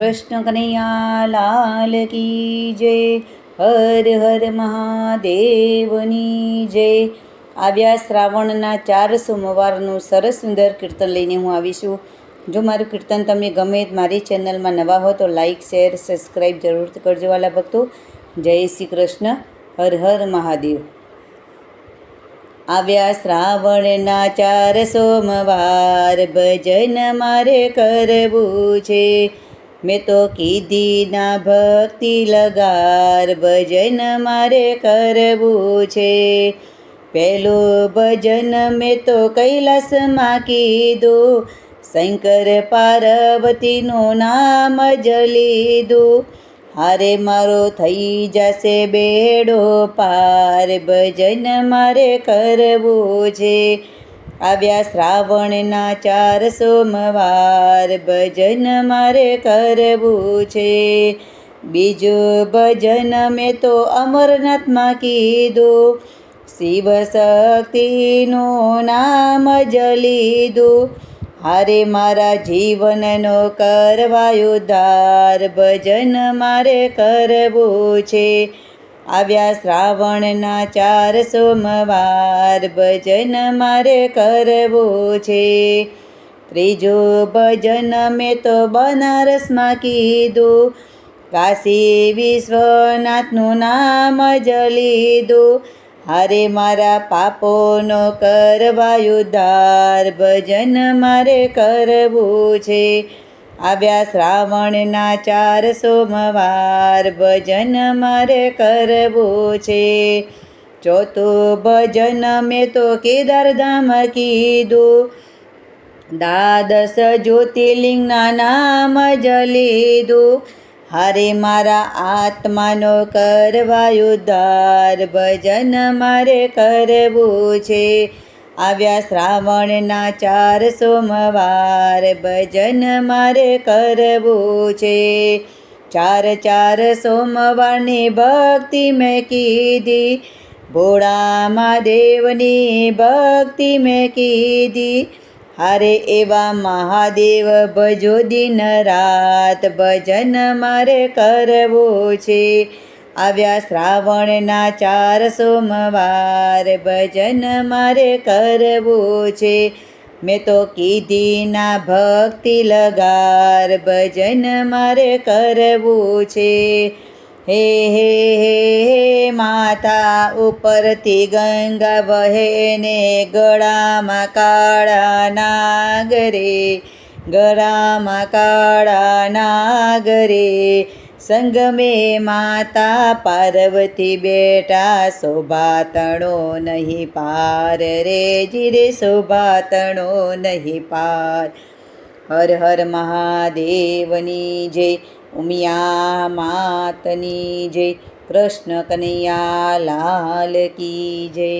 કૃષ્ણ કનૈયા લાલ કી જય. હર હર મહાદેવની જય. આવ્યા શ્રાવણના 4 સોમવારનું સરસ સુંદર કીર્તન લઈને હું આવીશું. જો મારું કીર્તન તમને ગમે, મારી ચેનલમાં નવા હો તો લાઈક, શેર, સબસ્ક્રાઈબ જરૂરથી કરજો વાલા ભક્તો. જય શ્રી કૃષ્ણ. હર હર મહાદેવ. આવ્યા શ્રાવણના 4 સોમવાર, ભજન મારે કરવું છે. મેં તો કીધી ના ભક્તિ લગાર, ભજન મારે કરવું છે. પહેલું ભજન મેં તો કૈલાસમાં કીધું, શંકર પાર્વતીનું નામ જ લીધું. હારે મારો થઈ જશે બેડો પાર, ભજન મારે કરવું છે. આવ્યા શ્રાવણના 4 સોમવાર, ભજન મારે કરવું છે. બીજું ભજન મેં તો અમરનાથમાં કીધું, શિવ શક્તિનું નામ જ લીધું. હારે મારા જીવનનો કરવા ઉદ્ધાર, ભજન મારે કરવું છે. આવ્યા શ્રાવણના 4 સોમવાર, ભજન મારે કરવું છે. ત્રીજું ભજન મેં તો બનારસમાં કીધું, કાશી વિશ્વનાથનું નામ જ લીધું. હારે મારા પાપોનો કરવા ઉદ્ધાર, ભજન મારે કરવું છે. આવ્યા શ્રાવણના 4 સોમવાર, ભજન મારે કરવું છે. ચોથું ભજન મેં તો કેદારધામ કીધું, દ્વાદશ જ્યોતિર્લિંગના નામ જ લીધું. હારે મારા આત્માનો કરવા ઉદ્ધાર, ભજન મારે કરવું છે. આવ્યા શ્રાવણના 4 સોમવાર, ભજન મારે કરવું છે. 4 સોમવારની ભક્તિ મેં કીધી, ભોળા મહાદેવની ભક્તિ મેં કીધી. હારે એવા મહાદેવ ભજો દિન રાત, ભજન મારે કરવું છે. આવ્યા શ્રાવણના 4 સોમવાર, ભજન મારે કરવું છે. મેં તો કીધી ના ભક્તિ લગાર, ભજન મારે કરવું છે. હે હે હે હે માથા ઉપરથી ગંગા વહે ને, ગળામાં કાળા નાગ રે, ગળામાં કાળા નાગ રે. સંગમે માતા પાર્વતી બેટા, શોભાતણો નહીં પાર રે જીરે, શોભાતણો નહીં પાર. હર હર મહાદેવની જય. ઉમિયા માતની જય. કૃષ્ણ કનૈયા લાલ કી જય.